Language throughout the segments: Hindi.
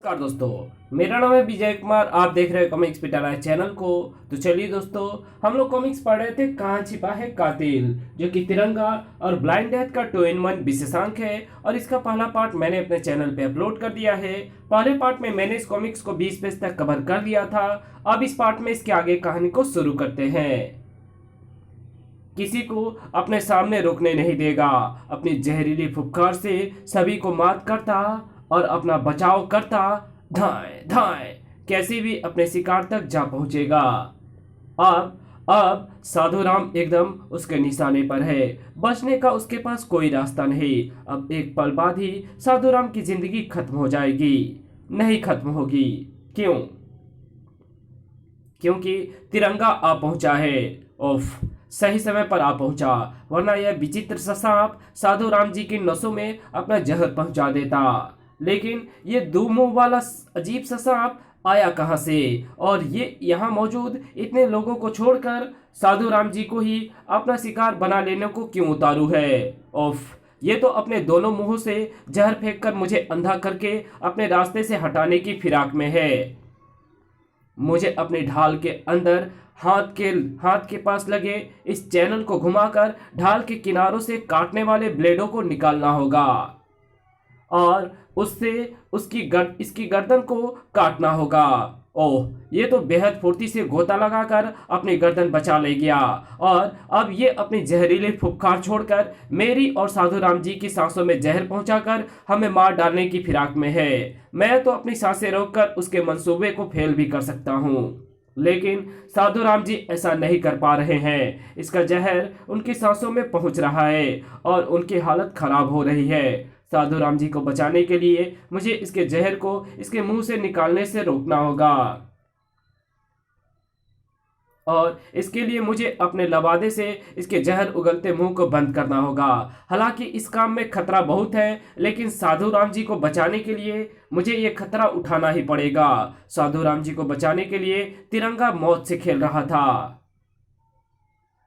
नमस्कार दोस्तों, मेरा नाम है विजय कुमार। आप देख रहे हैं कॉमिक्स पिटारा चैनल को। तो चलिए दोस्तों, हम लोग कॉमिक्स पढ़ रहे थे कहाँ छिपा है कातिल, जो कि तिरंगा और ब्लाइंड डेथ का 2-in-1 विशेषांक है। और इसका पहला पार्ट मैंने अपने चैनल पे अपलोड कर दिया है। पहले पार्ट में मैंने इस कॉमिक्स को 20 पेज तक कवर कर लिया था। अब इस पार्ट में इसके आगे कहानी को शुरू करते हैं। किसी को अपने सामने रोकने नहीं देगा, अपनी जहरीली फुफकार से सभी को मात करता और अपना बचाव करता धाए धाए कैसे भी अपने शिकार तक जा पहुंचेगा। अब साधु राम एकदम उसके निशाने पर है। बचने का उसके पास कोई रास्ता नहीं। अब एक पल बाद ही साधु राम की जिंदगी खत्म हो जाएगी। नहीं खत्म होगी। क्यों? क्योंकि तिरंगा आ पहुंचा है। उफ, सही समय पर आ पहुंचा, वरना यह विचित्र सा सांप साधु राम जी की नसों में अपना जहर पहुंचा देता। लेकिन ये दो मुंह वाला अजीब सा सांप आया कहां से? और ये यहाँ मौजूद इतने लोगों को छोड़कर साधु राम जी को ही अपना शिकार बना लेने को क्यों उतारू है? उफ, ये तो अपने दोनों मुंहों से जहर फेंक कर मुझे अंधा करके अपने रास्ते से हटाने की फिराक में है। मुझे अपने ढाल के अंदर हाथ के पास लगे इस चैनल को घुमाकर ढाल के किनारों से काटने वाले ब्लेडों को निकालना होगा और उससे इसकी गर्दन को काटना होगा। ओह, ये तो बेहद फुर्ती से गोता लगाकर अपनी गर्दन बचा ले गया और अब ये अपनी जहरीली फुफकार छोड़कर मेरी और साधु राम जी की सांसों में जहर पहुंचाकर हमें मार डालने की फिराक में है। मैं तो अपनी सांसें रोककर उसके मंसूबे को फेल भी कर सकता हूँ, लेकिन साधु राम जी ऐसा नहीं कर पा रहे हैं। इसका जहर उनकी सांसों में पहुंच रहा है और उनकी हालत खराब हो रही है। साधु राम जी को बचाने के लिए मुझे इसके जहर को इसके मुंह से निकालने से रोकना होगा और इसके लिए मुझे अपने लबादे से इसके जहर उगलते मुंह को बंद करना होगा। हालांकि इस काम में खतरा बहुत है, लेकिन साधु राम जी को बचाने के लिए मुझे ये खतरा उठाना ही पड़ेगा। साधु राम जी को बचाने के लिए तिरंगा मौत से खेल रहा था।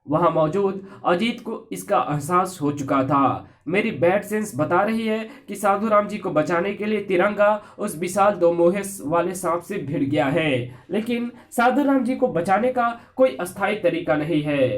वहां मौजूद अजीत को इसका एहसास हो चुका था। मेरी बैड सेंस बता रही है कि साधु राम जी को बचाने के लिए तिरंगा उस विशाल दो मुंह वाले सांप से भिड़ गया है, लेकिन साधु राम जी को बचाने का कोई अस्थायी तरीका नहीं है,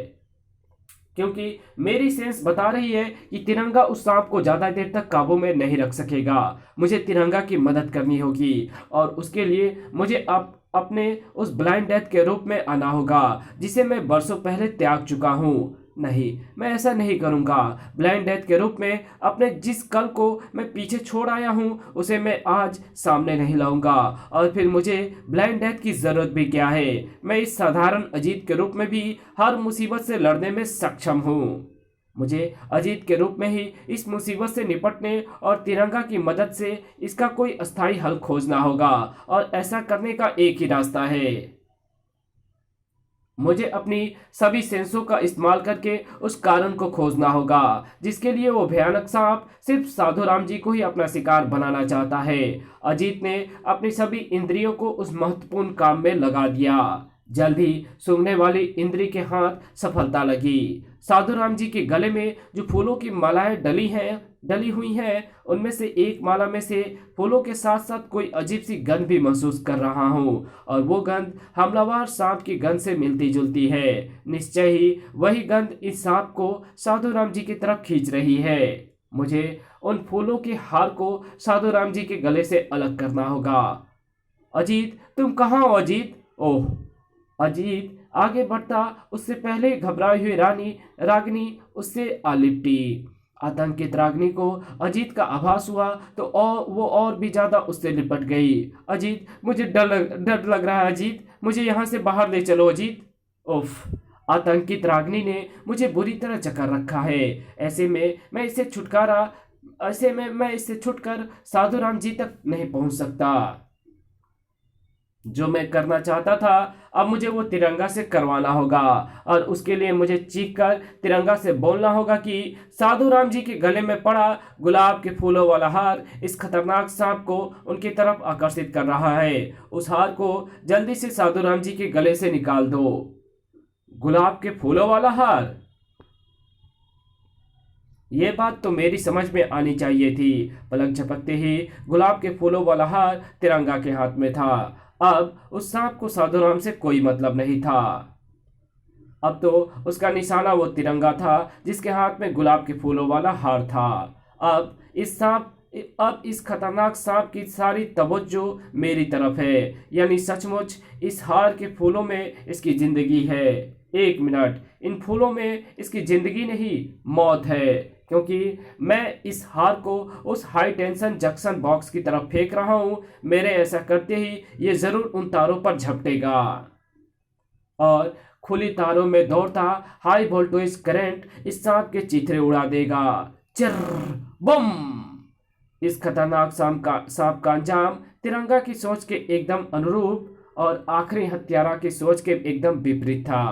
क्योंकि मेरी सेंस बता रही है कि तिरंगा उस सांप को ज्यादा देर तक काबू में नहीं रख सकेगा। मुझे तिरंगा की मदद करनी होगी और उसके लिए मुझे अपने उस ब्लाइंड डेथ के रूप में आना होगा, जिसे मैं बरसों पहले त्याग चुका हूँ। नहीं, मैं ऐसा नहीं करूंगा। ब्लाइंड डेथ के रूप में अपने जिस कल को मैं पीछे छोड़ आया हूँ उसे मैं आज सामने नहीं लाऊंगा। और फिर मुझे ब्लाइंड डेथ की जरूरत भी क्या है? मैं इस साधारण अजीत के रूप में भी हर मुसीबत से लड़ने में सक्षम हूँ। मुझे अजीत के रूप में ही इस मुसीबत से निपटने और तिरंगा की मदद से इसका कोई अस्थायी हल खोजना होगा और ऐसा करने का एक ही रास्ता है। मुझे अपनी सभी सेंसों का इस्तेमाल करके उस कारण को खोजना होगा जिसके लिए वो भयानक सांप सिर्फ साधु राम जी को ही अपना शिकार बनाना चाहता है। अजीत ने अपनी सभी इंद्रियों को उस महत्वपूर्ण काम में लगा दिया। जल्द ही सूंघने वाली इंद्री के हाथ सफलता लगी। साधु राम जी के गले में जो फूलों की मालाएं डली हुई हैं, उनमें से एक माला में से फूलों के साथ साथ कोई अजीब सी गंध भी महसूस कर रहा हूँ और वो गंध हमलावर सांप की गंध से मिलती जुलती है। निश्चय ही वही गंध इस सांप को साधु राम जी की तरफ खींच रही है। मुझे उन फूलों के हार को साधु राम जी के गले से अलग करना होगा। अजीत, तुम कहाँ हो अजीत? ओह, अजीत आगे बढ़ता उससे पहले घबराई हुई रागिनी उससे आ लिपटी। आतंकित रागिनी को अजीत का आभास हुआ तो वो और भी ज्यादा उससे लिपट गई। अजीत, मुझे डर लग रहा है अजीत, मुझे यहाँ से बाहर ले चलो अजीत। उफ, आतंकित रागिनी ने मुझे बुरी तरह जकड़ रखा है। ऐसे में मैं इससे छुटकर साधु राम जी तक नहीं पहुंच सकता। जो मैं करना चाहता था अब मुझे वो तिरंगा से करवाना होगा और उसके लिए मुझे चीख कर तिरंगा से बोलना होगा कि साधु राम जी के गले में पड़ा गुलाब के फूलों वाला हार इस खतरनाक सांप को उनकी तरफ आकर्षित कर रहा है। उस हार को जल्दी से साधु राम जी के गले से निकाल दो। गुलाब के फूलों वाला हार? ये बात तो मेरी समझ में आनी चाहिए थी। पलक झपकते ही गुलाब के फूलों वाला हार तिरंगा के हाथ में था। अब उस सांप को साधुराम से कोई मतलब नहीं था। अब तो उसका निशाना वो तिरंगा था जिसके हाथ में गुलाब के फूलों वाला हार था। अब इस सांप अब इस खतरनाक सांप की सारी तवज्जो मेरी तरफ है, यानी सचमुच इस हार के फूलों में इसकी जिंदगी है। एक मिनट, इन फूलों में इसकी जिंदगी नहीं, मौत है, क्योंकि मैं इस हार को उस हाई टेंशन जंक्शन बॉक्स की तरफ फेंक रहा हूं। मेरे ऐसा करते ही ये जरूर उन तारों पर झपटेगा और खुली तारों में दौड़ता हाई वोल्टेज करंट इस सांप के चीथड़े उड़ा देगा। चिर बम। इस खतरनाक सांप का अंजाम तिरंगा की सोच के एकदम अनुरूप और आखिरी हत्यारा की सोच के एकदम विपरीत था।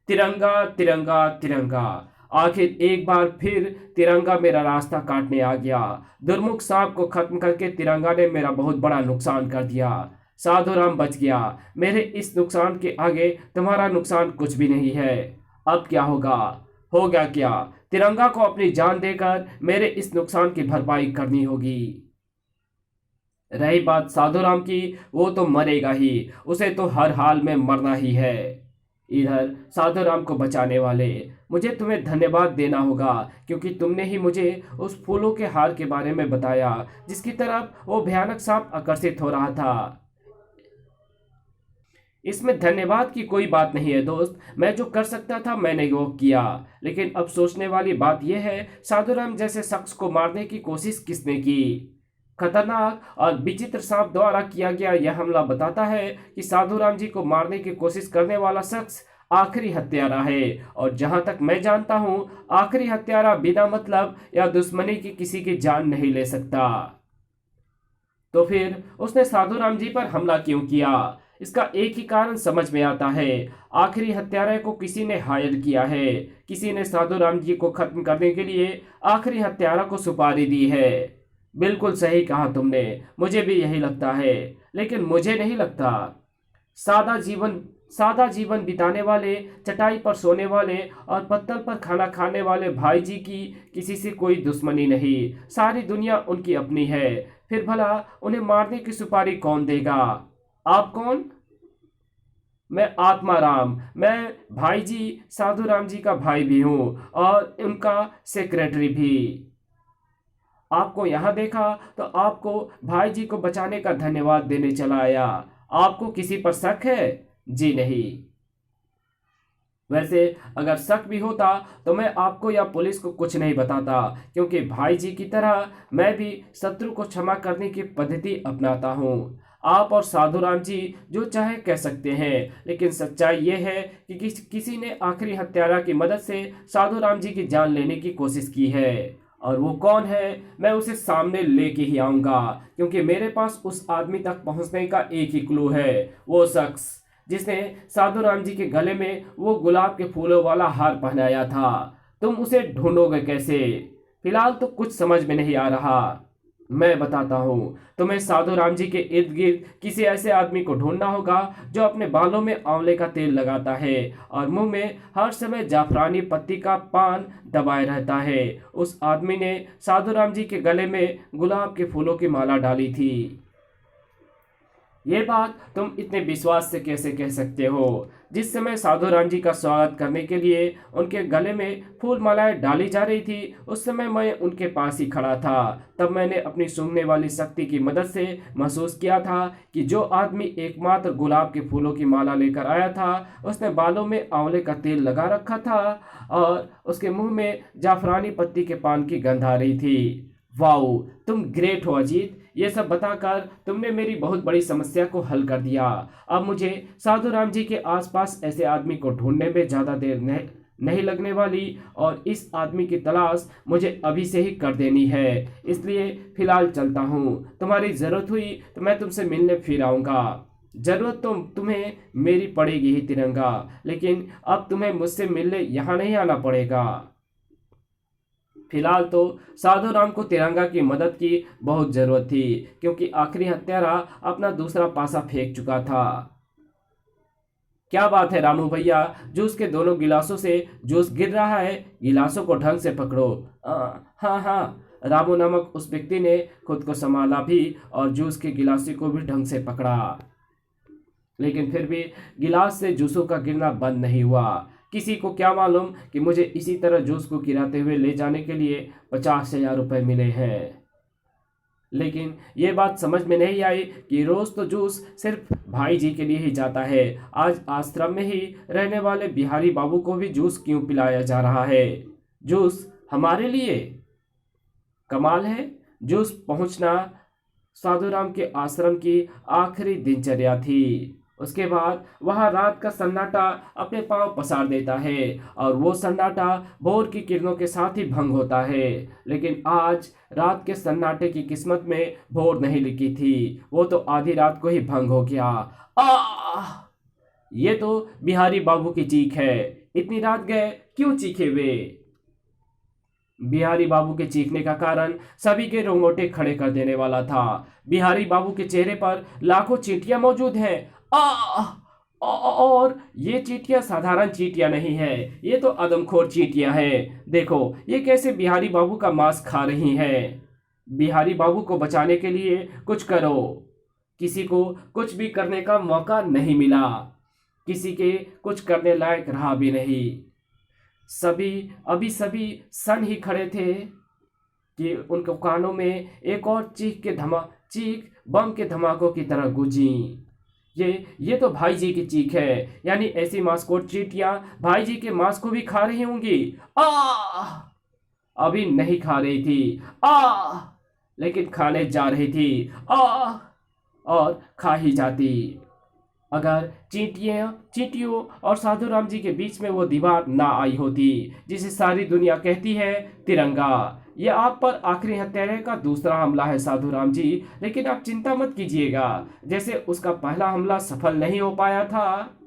तिरंगा तिरंगा तिरंगा, आखिर एक बार फिर तिरंगा मेरा रास्ता काटने आ गया। दुर्मुख सांप को खत्म करके तिरंगा ने मेरा बहुत बड़ा नुकसान कर दिया। साधुराम बच गया। मेरे इस नुकसान के आगे तुम्हारा नुकसान कुछ भी नहीं है। अब क्या होगा? होगा क्या? तिरंगा को अपनी जान देकर मेरे इस नुकसान की भरपाई करनी होगी। रही बात साधुराम की, वो तो मरेगा ही, उसे तो हर हाल में मरना ही है। इधर साधुराम को बचाने वाले, मुझे तुम्हें धन्यवाद देना होगा, क्योंकि तुमने ही मुझे उस फूलों के हार के बारे में बताया जिसकी तरफ वो भयानक सांप आकर्षित हो रहा था। इसमें धन्यवाद की कोई बात नहीं है दोस्त। मैं जो कर सकता था मैंने वो किया। लेकिन अब सोचने वाली बात यह है, साधुराम जैसे शख्स को मारने की कोशिश किसने की? खतरनाक और विचित्र सांप द्वारा किया गया यह हमला बताता है कि साधुराम जी को मारने की कोशिश करने वाला शख्स आखिरी हत्यारा है। और जहां तक मैं जानता हूं, आखिरी हत्यारा बिना मतलब या दुश्मनी की किसी की जान नहीं ले सकता। तो फिर उसने साधुराम जी पर हमला क्यों किया? इसका एक ही कारण समझ में आता है। आखिरी हत्यारे को किसी ने हायर किया है। किसी ने साधुराम जी को खत्म करने के लिए आखिरी हत्यारा को सुपारी दी है। बिल्कुल सही कहा तुमने, मुझे भी यही लगता है। लेकिन मुझे नहीं लगता। सादा जीवन सादा जीवन बिताने वाले, चटाई पर सोने वाले और पत्तल पर खाना खाने वाले भाई जी की किसी से कोई दुश्मनी नहीं। सारी दुनिया उनकी अपनी है। फिर भला उन्हें मारने की सुपारी कौन देगा? आप कौन? मैं आत्माराम। मैं भाई जी साधुराम जी का भाई भी हूँ और उनका सेक्रेटरी भी। आपको यहाँ देखा तो आपको भाई जी को बचाने का धन्यवाद देने चला आया। आपको किसी पर शक है? जी नहीं। वैसे अगर शक भी होता तो मैं आपको या पुलिस को कुछ नहीं बताता, क्योंकि भाई जी की तरह मैं भी शत्रु को क्षमा करने की पद्धति अपनाता हूँ। आप और साधुराम जी जो चाहे कह सकते हैं, लेकिन सच्चाई यह है कि किसी ने आखिरी हत्यारा की मदद से साधुराम जी की जान लेने की कोशिश की है। और वो कौन है मैं उसे सामने लेके ही आऊंगा, क्योंकि मेरे पास उस आदमी तक पहुंचने का एक ही क्लू है। वो शख्स जिसने साधुराम जी के गले में वो गुलाब के फूलों वाला हार पहनाया था। तुम उसे ढूंढोगे कैसे? फिलहाल तो कुछ समझ में नहीं आ रहा। मैं बताता हूँ तुम्हें। साधुराम जी के इर्द गिर्द किसी ऐसे आदमी को ढूंढना होगा जो अपने बालों में आंवले का तेल लगाता है और मुंह में हर समय जाफरानी पत्ती का पान दबाए रहता है। उस आदमी ने साधुराम जी के गले में गुलाब के फूलों की माला डाली थी। ये बात तुम इतने विश्वास से कैसे कह सकते हो? जिस समय साधुराम जी का स्वागत करने के लिए उनके गले में फूल मालाएं डाली जा रही थी, उस समय मैं उनके पास ही खड़ा था। तब मैंने अपनी सूंघने वाली शक्ति की मदद से महसूस किया था कि जो आदमी एकमात्र गुलाब के फूलों की माला लेकर आया था, उसने बालों में आंवले का तेल लगा रखा था और उसके मुंह में जाफरानी पत्ती के पान की गंध आ रही थी। वाओ, तुम ग्रेट हो अजीत। ये सब बताकर तुमने मेरी बहुत बड़ी समस्या को हल कर दिया। अब मुझे साधुराम जी के आसपास ऐसे आदमी को ढूंढने में ज्यादा देर नहीं लगने वाली और इस आदमी की तलाश मुझे अभी से ही कर देनी है। इसलिए फिलहाल चलता हूँ। तुम्हारी जरूरत हुई तो मैं तुमसे मिलने फिर आऊँगा। जरूरत तो तुम्हें मेरी पड़ेगी ही तिरंगा, लेकिन अब तुम्हें मुझसे मिलने यहाँ नहीं आना पड़ेगा। फिलहाल तो साधुराम को तिरंगा की मदद की बहुत जरूरत थी, क्योंकि आखिरी हत्यारा अपना दूसरा पासा फेंक चुका था। क्या बात है रामू भैया, जूस के दोनों गिलासों से जूस गिर रहा है, गिलासों को ढंग से पकड़ो। हाँ हाँ, रामू नामक उस व्यक्ति ने खुद को संभाला भी और जूस के गिलासी को भी ढंग से पकड़ा, लेकिन फिर भी गिलास से जूसों का गिरना बंद नहीं हुआ। किसी को क्या मालूम कि मुझे इसी तरह जूस को गिराते हुए ले जाने के लिए 50,000 रुपये मिले हैं। लेकिन ये बात समझ में नहीं आई कि रोज तो जूस सिर्फ भाई जी के लिए ही जाता है, आज आश्रम में ही रहने वाले बिहारी बाबू को भी जूस क्यों पिलाया जा रहा है? जूस हमारे लिए? कमाल है। जूस पहुंचना साधुराम के आश्रम की आखिरी दिनचर्या थी। उसके बाद वहां रात का सन्नाटा अपने पांव पसार देता है और वो सन्नाटा भोर की किरणों के साथ ही भंग होता है। लेकिन आज रात के सन्नाटे की किस्मत में भोर नहीं लिखी थी, वो तो आधी रात को ही भंग हो गया। आ ये तो बिहारी बाबू की चीख है। इतनी रात गए क्यों चीखे वे? बिहारी बाबू के चीखने का कारण सभी के रोंगटे खड़े कर देने वाला था। बिहारी बाबू के चेहरे पर लाखों चींटियां मौजूद हैं। और ये चींटियां साधारण चींटियां नहीं है, ये तो आदमखोर चींटियां हैं। देखो ये कैसे बिहारी बाबू का मांस खा रही हैं। बिहारी बाबू को बचाने के लिए कुछ करो। किसी को कुछ भी करने का मौका नहीं मिला, किसी के कुछ करने लायक रहा भी नहीं। सभी सन ही खड़े थे कि उनके कानों में एक और चीख बम के धमाकों की तरह गूंजी। ये तो भाई जी की चीख है, यानी ऐसी मास्कोट चींटियां भाई जी के मांस को भी खा रही होंगी। अभी नहीं खा रही थी, लेकिन खाने जा रही थी। और खा ही जाती अगर चींटियों और साधुराम जी के बीच में वो दीवार ना आई होती जिसे सारी दुनिया कहती है तिरंगा। ये आप पर आखिरी हत्यारे का दूसरा हमला है साधुराम जी, लेकिन आप चिंता मत कीजिएगा। जैसे उसका पहला हमला सफल नहीं हो पाया था,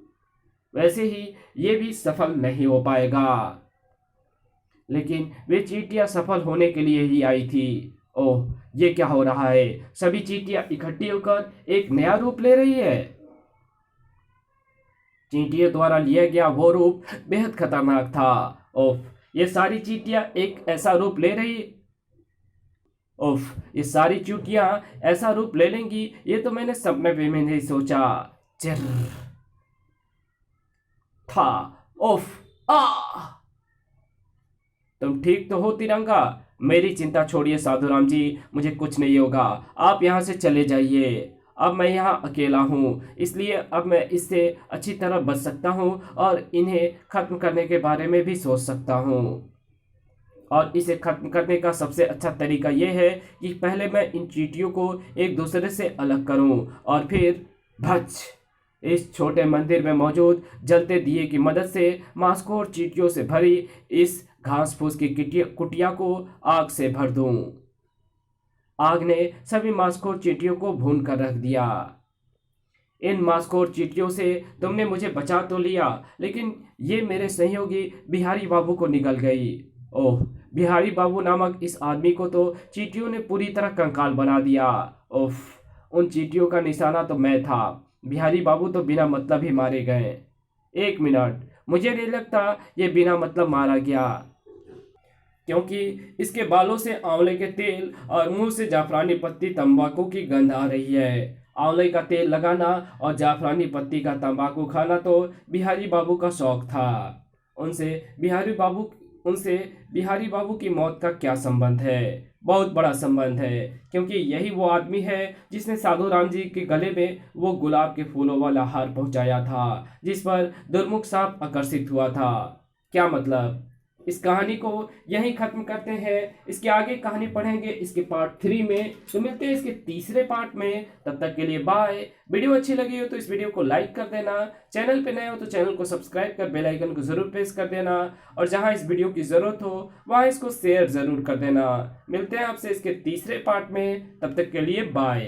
वैसे ही ये भी सफल नहीं हो पाएगा। लेकिन वे चींटियां सफल होने के लिए ही आई थी। ओह, ये क्या हो रहा है? सभी चींटियां इकट्ठी होकर एक नया रूप ले रही है। चींटियों द्वारा लिया गया वो रूप बेहद खतरनाक था। ओफ, ये सारी चींटियां एक ऐसा रूप ले रही। ये सारी चींटियां ऐसा रूप ले लेंगी, ये तो मैंने सपने में नहीं सोचा। चिर था। तुम ठीक तो हो तिरंगा? मेरी चिंता छोड़िए साधुराम जी, मुझे कुछ नहीं होगा। आप यहाँ से चले जाइए। अब मैं यहाँ अकेला हूँ, इसलिए अब मैं इससे अच्छी तरह बच सकता हूँ और इन्हें खत्म करने के बारे में भी सोच सकता हूँ। और इसे खत्म करने का सबसे अच्छा तरीका यह है कि पहले मैं इन चींटियों को एक दूसरे से अलग करूँ और फिर भच इस छोटे मंदिर में मौजूद जलते दिए की मदद से मास्कोर चींटियों से भरी इस घास फूस की कुटिया को आग से भर दूं। आग ने सभी मास्कोर चींटियों को भून कर रख दिया। इन मास्कोर चींटियों से तुमने मुझे बचा तो लिया, लेकिन ये मेरे सहयोगी बिहारी बाबू को निगल गई। ओह, बिहारी बाबू नामक इस आदमी को तो चींटियों ने पूरी तरह कंकाल बना दिया। ओफ, उन चींटियों का निशाना तो मैं था। बिहारी बाबू तो बिना मतलब ही मारे गए। 1 मिनट, मुझे नहीं लगता ये बिना मतलब मारा गया, क्योंकि इसके बालों से आंवले के तेल और मुंह से जाफरानी पत्ती तंबाकू की गंध आ रही है। आंवले का तेल लगाना और जाफरानी पत्ती का तंबाकू खाना तो बिहारी बाबू का शौक था। उनसे बिहारी बाबू की मौत का क्या संबंध है? बहुत बड़ा संबंध है, क्योंकि यही वो आदमी है जिसने साधुराम जी के गले में वो गुलाब के फूलों वाला हार पहुंचाया था, जिस पर दुर्मुख सांप आकर्षित हुआ था। क्या मतलब? इस कहानी को यहीं खत्म करते हैं। इसके आगे कहानी पढ़ेंगे इसके पार्ट 3 में। तो मिलते हैं इसके तीसरे पार्ट में। तब तक के लिए बाय। वीडियो अच्छी लगी हो तो इस वीडियो को लाइक कर देना, चैनल पे नए हो तो चैनल को सब्सक्राइब कर बेल आइकन को जरूर प्रेस कर देना, और जहां इस वीडियो की जरूरत हो वहां इसको शेयर जरूर कर देना। मिलते हैं आपसे इसके तीसरे पार्ट में। तब तक के लिए बाय।